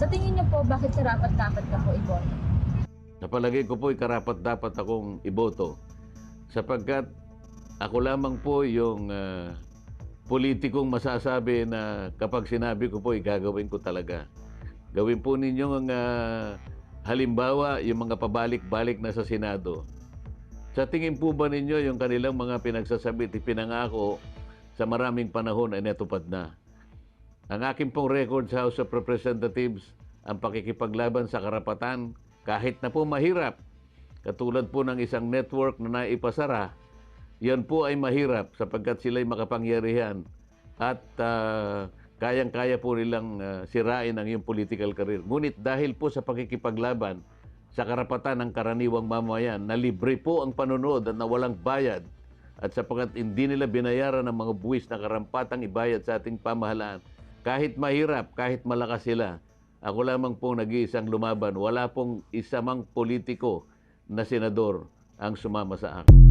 Sa tingin niyo po, bakit karapat-dapat ka po iboto? Sa palagay ko po, karapat-dapat akong iboto sapagkat ako lamang po yung politikong masasabi na kapag sinabi ko po, gagawin ko talaga. Gawin po ninyo ang halimbawa, yung mga pabalik-balik na sa Senado. Sa tingin po ba ninyo yung kanilang mga pinagsasabi at ipinangako sa maraming panahon ay natupad na? Ang aking pong record sa House of Representatives, ang pakikipaglaban sa karapatan, kahit na po mahirap, katulad po ng isang network na naipasara, yan po ay mahirap sapagkat sila'y makapangyarihan at kayang-kaya po nilang sirain ang iyong political career. Ngunit dahil po sa pakikipaglaban sa karapatan ng karaniwang mamayan, na libre po ang panonood at na walang bayad, at sapagkat hindi nila binayaran ng mga buwis na karampatang ibayad sa ating pamahalaan, kahit mahirap, kahit malakas sila, ako lamang pong nag-iisang lumaban. Wala pong isamang politiko na senador ang sumama sa akin.